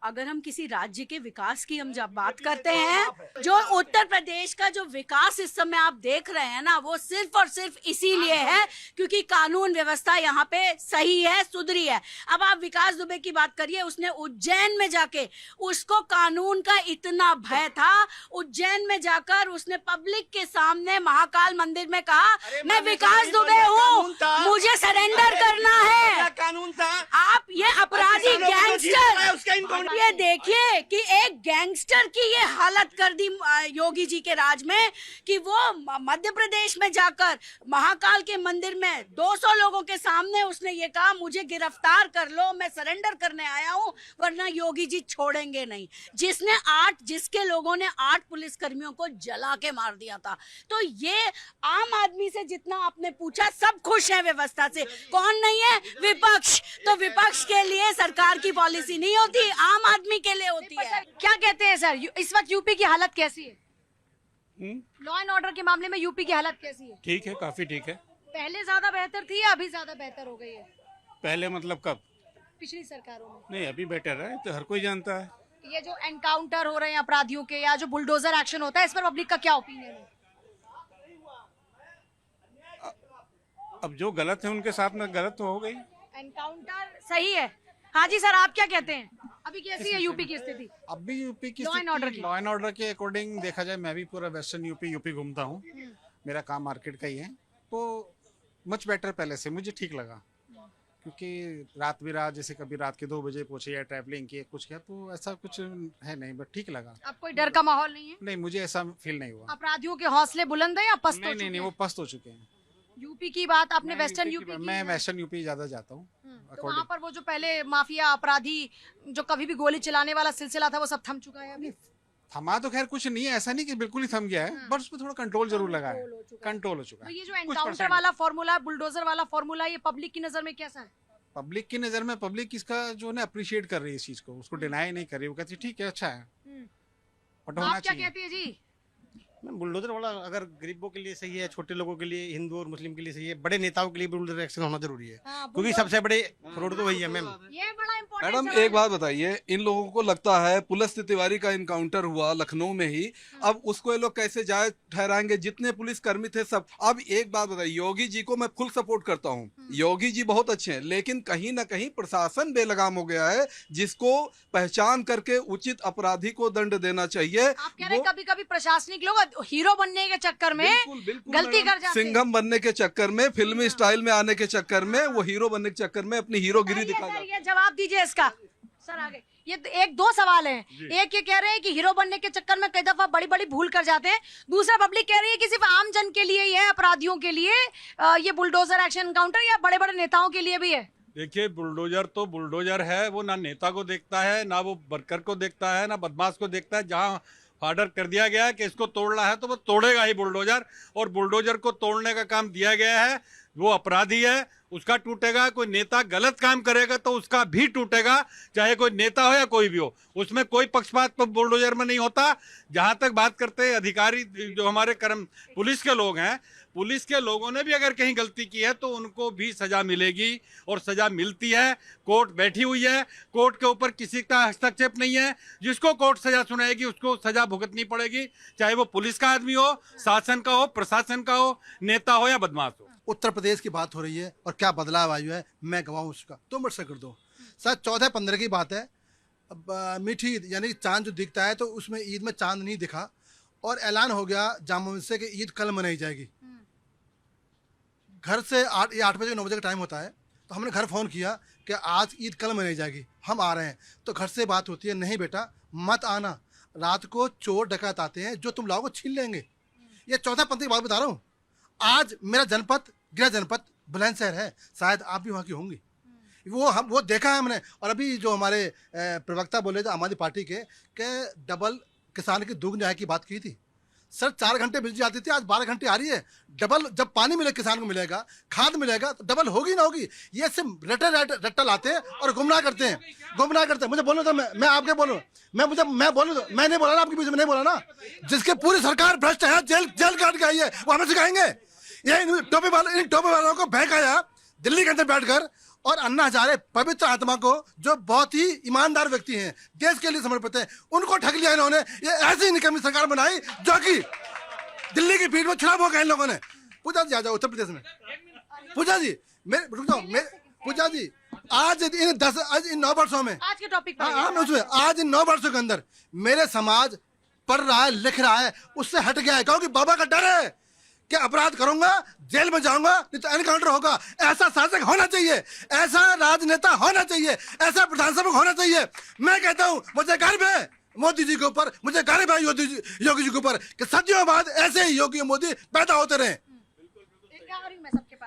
अगर हम किसी राज्य के विकास की हम जब बात करते हैं, जो उत्तर प्रदेश का जो विकास इस समय आप देख रहे हैं ना, वो सिर्फ और सिर्फ इसीलिए है क्योंकि कानून व्यवस्था यहाँ पे सही है, सुधरी है। अब आप विकास दुबे की बात करिए, उसने उज्जैन में जाके, उसको कानून का इतना भय था, उज्जैन में जाकर उसने पब्लिक के सामने महाकाल मंदिर में कहा, मैं विकास दुबे हूँ, मुझे सरेंडर करना है। कानून था। आप ये अपराधी गैंगस्टर, ये देखिए कि एक गैंगस्टर की ये हालत कर दी योगी जी के राज में कि वो मध्य प्रदेश में जाकर महाकाल के मंदिर में 200 लोगों के सामने उसने ये कहा, मुझे गिरफ्तार कर लो, मैं सरेंडर करने आया हूं, वरना योगी जी छोड़ेंगे नहीं। जिसके लोगों ने 8 पुलिसकर्मियों को जला के मार दिया था। तो ये आम आदमी से जितना आपने पूछा, सब खुश है व्यवस्था से, कौन नहीं है? विपक्ष। तो विपक्ष के लिए सरकार की पॉलिसी नहीं होती, आम आदमी के लिए होती है। क्या कहते हैं सर, इस वक्त यूपी की हालत कैसी है? लॉ एंड ऑर्डर के मामले में यूपी की हालत कैसी है? ठीक है, काफी ठीक है। पहले ज्यादा बेहतर थी या अभी ज्यादा बेहतर हो गई है? पहले मतलब कब? पिछली सरकारों में। नहीं, अभी बेटर है, तो हर कोई जानता है। ये जो एनकाउंटर हो रहे हैं अपराधियों के, या जो बुलडोजर एक्शन होता है, इस पर पब्लिक का क्या ओपिनियन है? अब जो गलत है उनके साथ में गलत तो हो गई। एनकाउंटर सही है। हाँ जी सर, आप क्या कहते हैं? अभी कैसी है यूपी की स्थिति? अभी यूपी की लॉ एंड ऑर्डर के अकॉर्डिंग देखा जाए, मैं भी पूरा वेस्टर्न यूपी घूमता हूँ, मेरा काम मार्केट का ही है, तो मच बेटर पहले से मुझे ठीक लगा। क्योंकि रात बिरात, जैसे कभी रात के 2 बजे पहुंचे या ट्रैवलिंग किए कुछ किया, तो ऐसा कुछ है नहीं, बट ठीक लगा। अब कोई डर का माहौल नहीं है? नहीं, मुझे ऐसा फील नहीं हुआ। अपराधियों के हौसले बुलंद है या पस्त हो चुके हैं? नहीं, वो पस्त हो चुके हैं। यूपी की बात आपने वेस्टर्न यूपी की? मैं वेस्टर्न यूपी ज्यादा जाता हूँ। तो वहाँ पर वो जो पहले माफिया अपराधी जो कभी भी गोली चलाने वाला सिलसिला था, वो सब थम चुका है अभी? थमा तो खैर कुछ नहीं है, ऐसा नहीं कि बिल्कुल ही थम गया है, बट उसमें थोड़ा कंट्रोल जरूर लगा है, कंट्रोल हो चुका है। तो ये जो एनकाउंटर वाला फॉर्मूला, बुलडोजर वाला फॉर्मूला, ये पब्लिक की नजर में कैसा है? पब्लिक की नजर में पब्लिक इसका जो है अप्रिशिएट कर रही है इस चीज को, उसको डिनाई नहीं कर रही, वो कहती है ठीक है, अच्छा है, बट होना आप क्या कहती है जी? बुलडोजर वाला अगर गरीबों के लिए सही है, छोटे लोगों के लिए, हिंदू और मुस्लिम के लिए सही है, बड़े नेताओं के लिए बुलडोजर एक्शन होना जरूरी है, क्योंकि सबसे बड़े फ्रॉड तो वही है मैम। ये बड़ा इम्पोर्टेंट। मैडम एक बात बताइए, इन लोगों को लगता है पुलिस तिवारी का इनकाउंटर हुआ लखनऊ में ही, अब उसको ये लोग कैसे जायज ठहराएंगे? जितने पुलिस कर्मी थे सब। अब एक बात बताइए, योगी जी को मैं फुल सपोर्ट करता हूँ, योगी जी बहुत अच्छे हैं, लेकिन कहीं ना कहीं प्रशासन बेलगाम हो गया है, जिसको पहचान करके उचित अपराधी को दंड देना चाहिए। आप कह रहे हैं कभी कभी प्रशासनिक लोग हीरो बनने के चक्कर में गलती कर जाते हैं। सिंघम बनने के चक्कर में, फिल्मी स्टाइल में आने के चक्कर में, वो हीरो बनने के चक्कर में अपनी हीरोगिरी दिखा जाते हैं। ये जवाब दीजिए इसका सर आगे। ये एक दो सवाल हैं, एक ये कह रहे हैं कि हीरो बनने के चक्कर में कई दफा बड़ी बड़ी भूल कर जाते हैं, दूसरा पब्लिक कह रही है कि सिर्फ आम जन के लिए ही है, अपराधियों के लिए ये बुलडोजर एक्शन एनकाउंटर या बड़े बड़े नेताओं के लिए भी है। देखिए, बुलडोजर तो बुलडोजर है, वो ना नेता को देखता है, ना वो वर्कर को देखता है, ना बदमाश को देखता है। जहाँ ऑर्डर कर दिया गया है कि इसको तोड़ना है तो वो तोड़ेगा ही बुलडोजर, और बुलडोजर को तोड़ने का काम दिया गया है। वो अपराधी है, उसका टूटेगा। कोई नेता गलत काम करेगा तो उसका भी टूटेगा, चाहे कोई नेता हो या कोई भी हो। उसमें कोई पक्षपात तो बुलडोजर में नहीं होता। जहाँ तक बात करते हैं अधिकारी, जो हमारे पुलिस के लोग हैं, पुलिस के लोगों ने भी अगर कहीं गलती की है तो उनको भी सजा मिलेगी, और सजा मिलती है। कोर्ट बैठी हुई है, कोर्ट के ऊपर किसी का हस्तक्षेप नहीं है। जिसको कोर्ट सजा सुनाएगी उसको सजा भुगतनी पड़ेगी, चाहे वो पुलिस का आदमी हो, शासन का हो, प्रशासन का हो, नेता हो या बदमाश हो। उत्तर प्रदेश की बात हो रही है और क्या बदलाव आयु है, मैं गवाह उसका। 2 मिनट से कर दो सर। 14-15 की बात है। मीठी ईद यानी चांद जो दिखता है, तो उसमें ईद में चांद नहीं दिखा, और ऐलान हो गया जामा मस्जिद से कि ईद कल मनाई जाएगी। घर से 8 बजे 9 बजे का टाइम होता है, तो हमने घर फ़ोन किया कि आज ईद कल मनाई जाएगी, हम आ रहे हैं। तो घर से बात होती है, नहीं बेटा मत आना, रात को चोर डकैत आते हैं जो तुम लाओगे छीन लेंगे। ये 14-15 की बात बता रहा हूँ। आज मेरा जनपद, गृह जनपद बुलंदशहर है, शायद आप भी वहाँ की होंगी। वो देखा है हमने। और अभी जो हमारे प्रवक्ता बोले थे आम आदमी पार्टी के डबल किसान की दुगनी आय की बात की थी। सर 4 घंटे बिजली आती थी, आज 12 घंटे आ रही है। डबल जब पानी मिले किसान को मिलेगा, खाद मिलेगा, तो डबल होगी ना होगी। ये सिर्फ रट्टा लाते हैं और गुमराह करते हैं। मुझे बोलो तो मैं आपके बोलूँ, मैं बोलूँ तो मैं नहीं बोला ना, आपके बीच में नहीं बोला ना। जिसके पूरी सरकार भ्रष्ट है, जेल काट के आई है, वो हमें सिखाएंगे। ये इन टोपी वालों को बहकाया दिल्ली के अंदर बैठकर, और अन्ना हजारे पवित्र आत्मा को, जो बहुत ही ईमानदार व्यक्ति हैं, देश के लिए समर्पित हैं, उनको ठग लिया इन्होंने। ये ऐसी निकम्मी सरकार बनाई जो कि दिल्ली की भीड़ में चुनाव हो गए इन लोगों ने। पूजा जी आ जाओ उत्तर प्रदेश में। पूजा जी रुक जाओ। पूजा जी आज इन 9 वर्षों में, आज के टॉपिक पर आज इन 9 वर्षों के अंदर मेरे समाज पढ़ रहा है, लिख रहा है, उससे हट गया है। क्योंकि बाबा का डर है कि अपराध करूंगा जेल में जाऊंगा, नहीं तो एनकाउंटर होगा। ऐसा शासक होना चाहिए, ऐसा राजनेता होना चाहिए, ऐसा प्रधान सेवक होना चाहिए। मैं कहता हूं मुझे गर्व है मोदी जी के ऊपर, मुझे गर्व है योगी जी के ऊपर कि सदियों बाद ऐसे ही योगी मोदी पैदा होते रहे।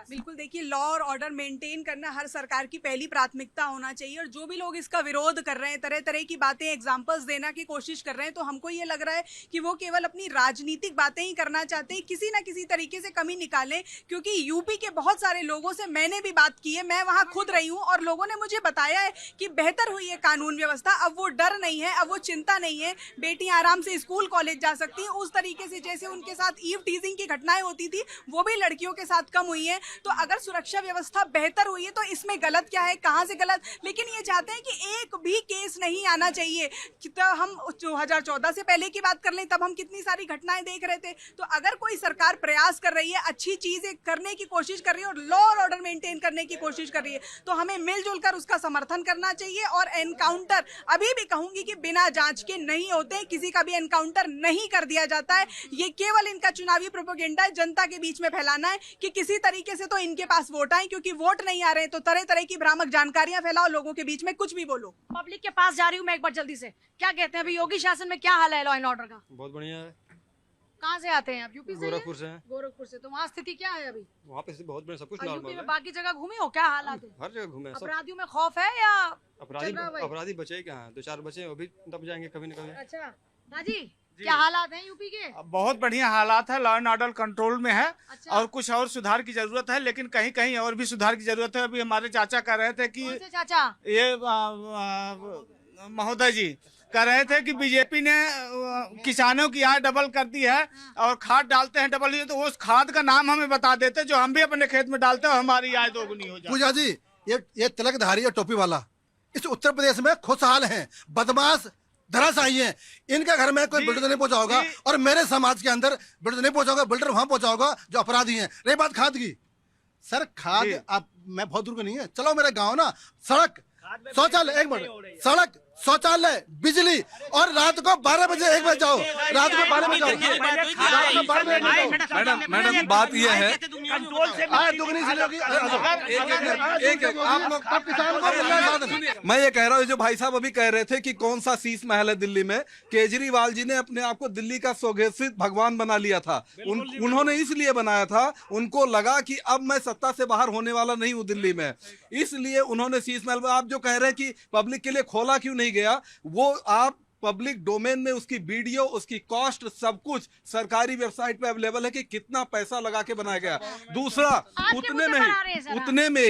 बिल्कुल, देखिए लॉ और ऑर्डर मेंटेन करना हर सरकार की पहली प्राथमिकता होना चाहिए, और जो भी लोग इसका विरोध कर रहे हैं, तरह तरह की बातें एग्जांपल्स देना की कोशिश कर रहे हैं, तो हमको ये लग रहा है कि वो केवल अपनी राजनीतिक बातें ही करना चाहते हैं, किसी ना किसी तरीके से कमी निकालें। क्योंकि यूपी के बहुत सारे लोगों से मैंने भी बात की है, मैं वहाँ खुद रही हूँ, और लोगों ने मुझे बताया है कि बेहतर हुई है कानून व्यवस्था। अब वो डर नहीं है, अब वो चिंता नहीं है, बेटियां आराम से स्कूल कॉलेज जा सकती हैं। उस तरीके से जैसे उनके साथ ईव टीजिंग की घटनाएं होती थी, वो भी लड़कियों के साथ कम हुई है। तो अगर सुरक्षा व्यवस्था बेहतर हुई है तो इसमें गलत क्या है, कहां से गलत? लेकिन ये चाहते हैं कि एक भी केस नहीं आना चाहिए। हम 2014 से पहले की बात कर लें, तब हम कितनी सारी घटनाएं देख रहे थे। तो अगर कोई सरकार प्रयास कर रही है, अच्छी चीजें करने की कोशिश कर रही है और लॉ और ऑर्डर मेंटेन करने की कोशिश कर रही है, तो हमें मिलजुल कर उसका समर्थन करना चाहिए। और एनकाउंटर अभी भी कहूंगी कि बिना जांच के नहीं होते, किसी का भी एनकाउंटर नहीं कर दिया जाता है। ये केवल इनका चुनावी प्रोपेगेंडा है, जनता के बीच में फैलाना है कि किसी तरीके से तो इनके पास वोट आए, क्योंकि वोट नहीं आ रहे हैं तो तरह तरह की भ्रामक जानकारियां फैलाओ, लोगों के बीच में कुछ भी बोलो। पब्लिक के पास जा रही हूँ मैं एक बार जल्दी से। क्या कहते हैं अभी योगी शासन में क्या हाल है लॉ एंड ऑर्डर का? बहुत बढ़िया है। कहाँ से आते हैं आप? यूपी से? गोरखपुर से हैं। गोरखपुर से। तो वहाँ स्थिति क्या है अभी? वहाँ पे बहुत बढ़िया, सब कुछ और नॉर्मल यूपी में है। बाकी जगह घूमी हो, क्या हालात है? हर जगह घूमे हैं सब। अपराधियों में खौफ है या अपराधी बचे कहाँ? 2-4 बचे, वो भी दब जाएंगे कभी न कभी। अच्छा हाजी, क्या हालात हैं यूपी के? बहुत बढ़िया हालात है, लॉ एंड ऑर्डर कंट्रोल में है। अच्छा। और कुछ और सुधार की जरूरत है, लेकिन कहीं कहीं और भी सुधार की जरूरत है। अभी हमारे चाचा कह रहे थे कि कौन से चाचा? ये महोदय जी कह रहे थे कि बीजेपी ने किसानों की आय डबल कर दी है और खाद डालते हैं डबल, तो उस खाद का नाम हमें बता देते जो हम भी अपने खेत में डालते हैं, हमारी आय दोगुनी हो जाए। पूजा जी ये तिलकधारी और टोपी वाला इस उत्तर प्रदेश में खुशहाल हैं, बदमाश धराशायी हैं। इनके घर में कोई बिल्डर नहीं पहुंचा होगा और मेरे समाज के अंदर बिल्डर नहीं पहुंचा होगा, बिल्डर वहां पहुंचा होगा जो अपराधी हैं। रही बात खाद की, सर खाद आप मैं बहुत दूर का नहीं है, चलो मेरे गाँव ना सड़क शौचालय, एक मिनट, सड़क शौचालय, बिजली, और रात को 12 बजे 1 बजे जाओ, रात को 12 बजे जाओ, रात को 12 बजे जाओ। मैडम बात यह है, मैं ये कह रहा हूँ, जो भाई साहब अभी कह रहे थे कि कौन सा शीश महल है दिल्ली में, केजरीवाल जी ने अपने आप को दिल्ली का स्वघोषित भगवान बना लिया था। उन्होंने इसलिए बनाया था, उनको लगा कि अब मैं सत्ता से बाहर होने वाला नहीं हूँ दिल्ली में, इसलिए उन्होंने शीश महल। आप जो कह रहे हैं कि पब्लिक के लिए खोला क्यों नहीं गया, वो आप पब्लिक डोमेन में उसकी वीडियो, उसकी कॉस्ट, सब कुछ सरकारी वेबसाइट पे अवेलेबल है कि कितना पैसा लगा के बनाया गया। दूसरा, उतने में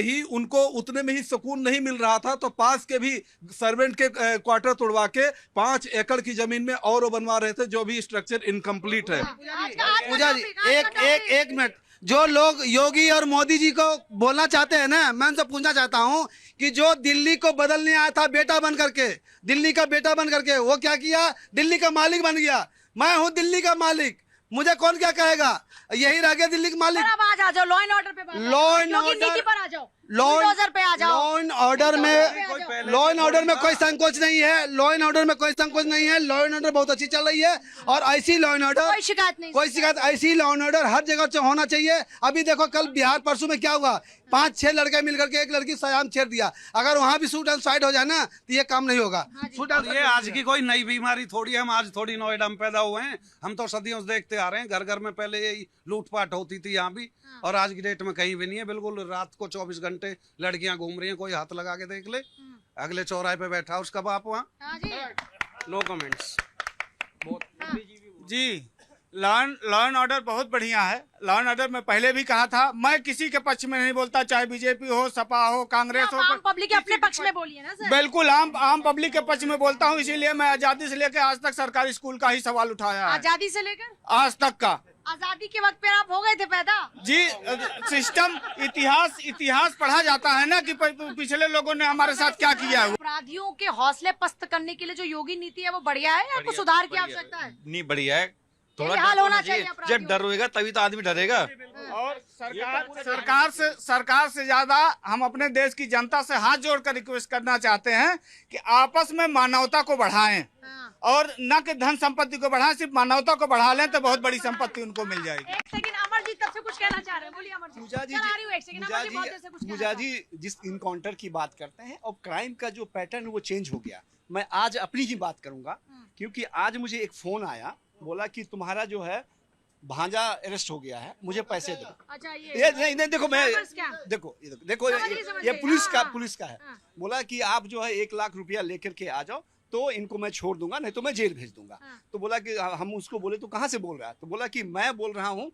ही सुकून नहीं मिल रहा था, तो पास के भी सर्वेंट के क्वार्टर तोड़वा के 5 एकड़ की जमीन में और बनवा रहे थे, जो भी स्ट्रक्चर इनकम्प्लीट है। पूजा जी, एक मिनट, जो लोग योगी और मोदी जी को बोलना चाहते हैं ना, मैं उनसे पूछना चाहता हूं कि जो दिल्ली को बदलने आया था बेटा बन करके, दिल्ली का बेटा बन करके, वो क्या किया? दिल्ली का मालिक बन गया। मैं हूं दिल्ली का मालिक, मुझे कौन क्या कहेगा? यही रह गया दिल्ली का मालिक। अब आ जाओ लॉ एंड ऑर्डर पे, लॉ एंड नीति पर आ जाओ, बुलडोजर पे आ जाओ। लॉ एंड ऑर्डर में कोई संकोच नहीं है, लॉ एंड ऑर्डर में कोई संकोच नहीं है। लॉ एंड ऑर्डर बहुत अच्छी चल रही है, और ऐसी लॉ एंड ऑर्डर कोई शिकायत नहीं, कोई शिकायत, ऐसी लॉ एंड ऑर्डर हर जगह होना चाहिए। अभी देखो कल बिहार परसों में क्या हुआ, 5-6 लड़के मिलकर के एक लड़की सयाम छेड़ दिया। अगर वहाँ भी शूट एंड साइड हो जाए ना, तो ये काम नहीं होगा। ये आज की कोई नई बीमारी थोड़ी है, हम आज थोड़ी नोएडा में पैदा हुए हैं, हम तो सदियों से देखते आ रहे हैं। घर घर में पहले यही लूटपाट होती थी यहाँ भी, और आज की डेट में कहीं भी नहीं है। बिल्कुल रात को 24 घंटे लड़कियां घूम रही हैं, कोई हाथ लगा के देख ले, अगले चौराहे पे बैठा उसका बाप वहाँ। नो कमेंट्स जी। लॉ एंड ऑर्डर बहुत बढ़िया है। लॉ एंड ऑर्डर में पहले भी कहा था, मैं किसी के पक्ष में नहीं बोलता, चाहे बीजेपी हो, सपा हो, कांग्रेस हो। आम पब्लिक के अपने पक्ष में बोलिए ना सर। बिल्कुल आम पब्लिक के पक्ष में बोलता हूँ, इसीलिए मैं आजादी से लेकर आज तक सरकारी स्कूल का ही सवाल उठाया है। आजादी से लेकर आज तक का। आजादी के वक्त पे आप हो गए थे पैदा जी। सिस्टम, इतिहास पढ़ा जाता है ना कि पिछले लोगों ने हमारे साथ क्या किया है। अपराधियों के हौसले पस्त करने के लिए जो योगी नीति है वो बढ़िया है या कुछ सुधार की आवश्यकता है? नहीं, बढ़िया है, थोड़ा हाल होना चाहिए। जब डर होगा तभी तो आदमी डरेगा। और सरकार से ज्यादा हम अपने देश की जनता से हाथ जोड़कर रिक्वेस्ट करना चाहते हैं कि आपस में मानवता को बढ़ाएं, और न कि धन संपत्ति को बढ़ाएं, सिर्फ मानवता को बढ़ा लें तो बहुत बड़ी संपत्ति उनको मिल जाएगी। एक सेकंड, अमरजीत तब से कुछ कहना चाह रहे हैं, बोलिए अमरजीत। पूजा जी जिस इनकाउंटर की बात करते हैं, और क्राइम का जो पैटर्न वो चेंज हो गया। मैं आज अपनी ही बात करूंगा, क्योंकि आज मुझे एक फोन आया, बोला कि तुम्हारा जो है भांजा अरेस्ट हो गया है, मुझे पैसे दो। अच्छा, ये नहीं देखो, मैं देखो ये पुलिस का है। बोला कि आप जो है 1 लाख रुपया लेकर के आ जाओ, तो इनको मैं छोड़ दूंगा, नहीं तो मैं जेल भेज दूंगा। तो बोला कि हम उसको बोले तो कहाँ से बोल रहा है? तो बोला कि मैं बोल रहा हूँ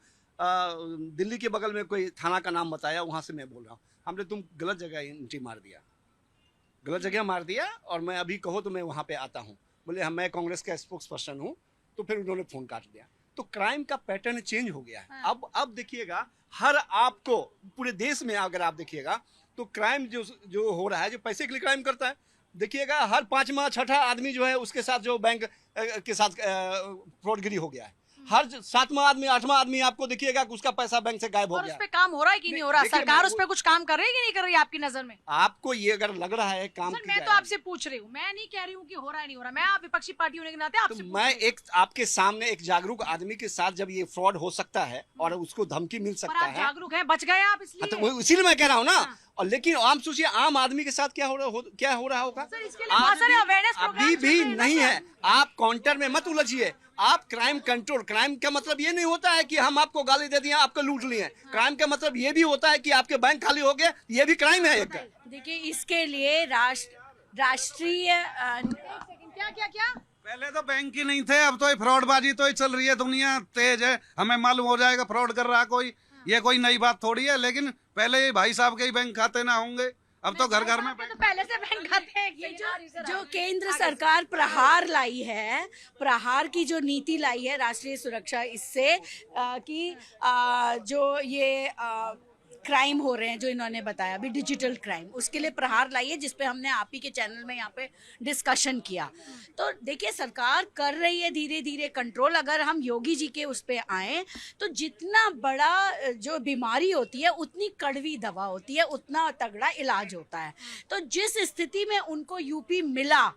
दिल्ली के बगल में कोई थाना का नाम बताया, वहां से मैं बोल रहा हूँ। हमने तुम गलत जगह एंट्री मार दिया, गलत जगह मार दिया, और मैं अभी कहो तो मैं वहां पे आता हूँ। बोले मैं कांग्रेस का स्पोक्स पर्सन हूँ। तो फिर उन्होंने फोन काट दिया। तो क्राइम का पैटर्न चेंज हो गया है। अब देखिएगा, हर आपको पूरे देश में अगर आप देखिएगा तो क्राइम जो हो रहा है, जो पैसे के लिए क्राइम करता है, देखिएगा हर 5वां 6ठा आदमी जो है उसके साथ जो बैंक के साथ फ्रॉडगिरी हो गया है। हर 7वां आदमी 8वां आदमी आपको देखिएगा कि उसका पैसा बैंक से गायब हो गया। उस पे काम हो रहा है कि नहीं हो रहा? सरकार उस पे कुछ काम कर रही है कि नहीं कर रही है आपकी नजर में? आपको ये अगर लग रहा है काम, मैं तो आपसे पूछ रही हूँ, मैं नहीं कह रही हूँ कि हो रहा है नहीं हो रहा। मैं आप विपक्षी पार्टी होने के नाते आपसे मैं एक आपके सामने एक जागरूक आदमी के साथ जब ये फ्रॉड हो सकता है और उसको धमकी मिल सकता है, जागरूक है, बच गए आप इसलिए। तो इसीलिए मैं कह रहा हूँ ना। और लेकिन आम सोचिए, आम आदमी के साथ क्या हो रहा होगा? अभी भी नहीं है। आप काउंटर में मत उलझिए, आप क्राइम कंट्रोल। क्राइम का मतलब ये नहीं होता है कि हम आपको गाली दे दिए, आपको लूट लिए। क्राइम का मतलब ये भी होता है कि आपके बैंक खाली हो गए, ये भी क्राइम है एक। देखिए, इसके लिए राष्ट्रीय क्या पहले तो बैंक ही नहीं थे, अब तो फ्रॉडबाजी तो ही चल रही है। दुनिया तेज है, हमें मालूम हो जाएगा फ्रॉड कर रहा कोई, ये कोई नई बात थोड़ी है। लेकिन पहले भाई साहब के ही बैंक खाते ना होंगे, अब तो घर घर में तो पहले से बैंक खाते हैं। जो केंद्र सरकार प्रहार लाई है, प्रहार की जो नीति लाई है राष्ट्रीय सुरक्षा, इससे कि जो ये क्राइम हो रहे हैं जो इन्होंने बताया अभी, डिजिटल क्राइम, उसके लिए प्रहार लाई है, जिसपे हमने आप ही के चैनल में यहाँ पे डिस्कशन किया। तो देखिए, सरकार कर रही है धीरे धीरे कंट्रोल। अगर हम योगी जी के उस पे आए तो जितना बड़ा जो बीमारी होती है उतनी कड़वी दवा होती है, उतना तगड़ा इलाज होता है। तो जिस स्थिति में उनको यूपी मिला,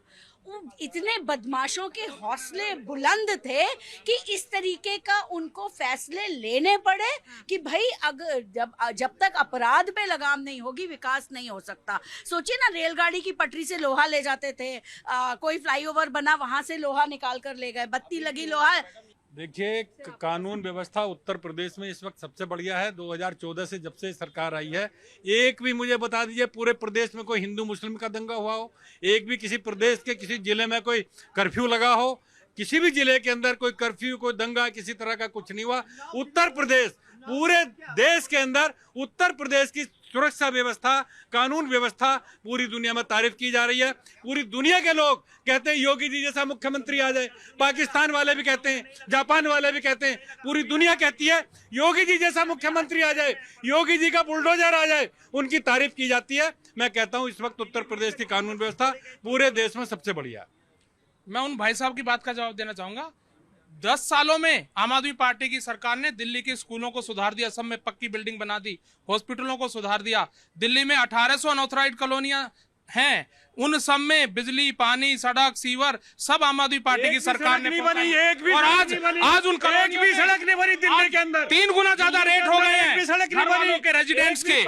इतने बदमाशों के हौसले बुलंद थे कि इस तरीके का उनको फैसले लेने पड़े कि भाई अगर जब तक अपराध पे लगाम नहीं होगी विकास नहीं हो सकता। सोचिए ना, रेलगाड़ी की पटरी से लोहा ले जाते थे, कोई फ्लाईओवर बना वहां से लोहा निकाल कर ले गए, बत्ती लगी लोहा। देखिए, कानून व्यवस्था उत्तर प्रदेश में इस वक्त सबसे बढ़िया है। 2014 से जब से सरकार आई है, एक भी मुझे बता दीजिए पूरे प्रदेश में कोई हिंदू मुस्लिम का दंगा हुआ हो, एक भी किसी प्रदेश के किसी जिले में कोई कर्फ्यू लगा हो, किसी भी जिले के अंदर कोई कर्फ्यू कोई दंगा किसी तरह का कुछ नहीं हुआ। उत्तर प्रदेश, पूरे देश के अंदर उत्तर प्रदेश की सुरक्षा व्यवस्था, कानून व्यवस्था पूरी दुनिया में तारीफ की जा रही है। पूरी दुनिया के लोग कहते हैं योगी जी जैसा मुख्यमंत्री आ जाए, पाकिस्तान वाले भी कहते हैं, जापान वाले भी कहते हैं, पूरी दुनिया कहती है योगी जी जैसा मुख्यमंत्री आ जाए, योगी जी का बुलडोजर आ जाए, उनकी तारीफ की जाती है। मैं कहता हूं इस वक्त उत्तर प्रदेश की कानून व्यवस्था पूरे देश में सबसे बढ़िया है। मैं उन भाई साहब की बात का जवाब देना चाहूंगा। 10 सालों में आम आदमी पार्टी की सरकार ने दिल्ली के स्कूलों को सुधार दिया, सब में पक्की बिल्डिंग बना दी, हॉस्पिटलों को सुधार दिया। दिल्ली में 1800 अनऑथराइज्ड कॉलोनियां हैं, उन सब में बिजली, पानी, सड़क, सीवर सब आम आदमी पार्टी की सरकार ने बनी, एक भी और आज उन एक भी सड़क नहीं बनी दिल्ली के अंदर। 3 गुना ज्यादा रेट हो गए हैं सड़क घर वालों के, रेजिडेंट्स के।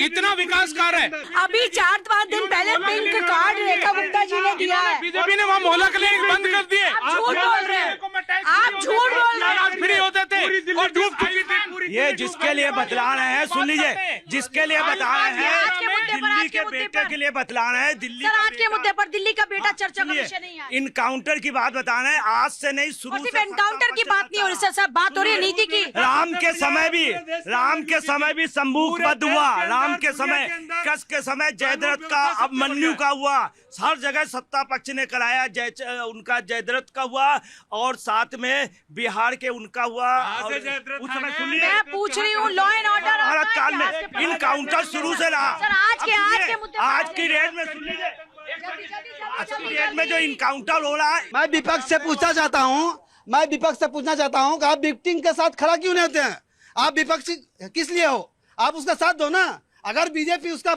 इतना विकास कार्य है। अभी 4-5 दिन पहले पिंक कार्ड रेखा गुप्ता जी ने दिया है। बीजेपी ने वहाँ मोहल्ला क्लिनिक बंद कर दिए। आप झूठ बोल रहे हैं, आप झूठ बोल रहे हैं। फ्री होते थे और डूब चुकी थी। ये जिसके लिए बतला रहे हैं, सुन लीजिए, जिसके लिए बता रहे हैं, दिल्ली के बेटे के लिए बतला रहे हैं। दिल्ली के मुद्दे पर दिल्ली का बेटा चर्चा का विषय नहीं है। इनकाउंटर की बात बता रहे हैं, आज से नहीं शुरू सिर्फ एनकाउंटर की बात नहीं हो रही सर, बात हो रही है नीति की। राम के समय भी सम्मुख बद हुआ, राम के समय, कस के समय जयद्रथ का, अभिमन्यु का हुआ, हर जगह सत्ता पक्ष ने कराया, उनका जयद्रथ का हुआ और साथ में बिहार के उनका हुआ। उस समय सुनिए, मैं पूछ रही हूँ लॉ एंड ऑर्डर भारत काल में इनकाउंटर शुरू से रहा। आज की रेट में सुन लीजिए, आज की रेट में जो इनकाउंटर हो रहा है। मैं विपक्ष से पूछना चाहता हूं कि आप विक्टिम के साथ खड़ा क्यों नहीं होते हैं? आप विपक्ष किस लिए हो? आप उसका साथ दो ना। अगर बीजेपी उसका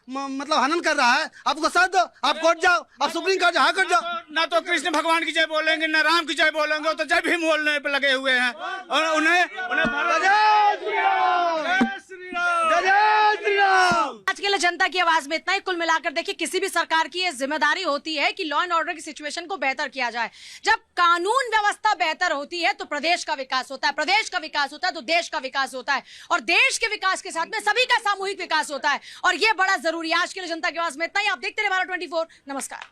मतलब हनन कर रहा है, आप उसका साथ दो, आप कोर्ट जाओ, आप सुप्रीम कोर्ट जाओ, कोर्ट जाओ। ना तो कृष्ण भगवान की जय बोलेंगे, ना राम की जय बोलेंगे, तो जय भीम बोलने पे लगे हुए हैं और उन्हें आज के लिए जनता की आवाज में इतना ही। कुल मिलाकर देखिए, किसी भी सरकार की ये जिम्मेदारी होती है कि लॉ एंड ऑर्डर की सिचुएशन को बेहतर किया जाए। जब कानून व्यवस्था बेहतर होती है तो प्रदेश का विकास होता है, प्रदेश का विकास होता है तो देश का विकास होता है, और देश के विकास के साथ में सभी का सामूहिक विकास होता है, और ये बड़ा जरूरी है। आज के लिए जनता की आवाज में इतना ही। आप देखते रहिए भारत 24। नमस्कार।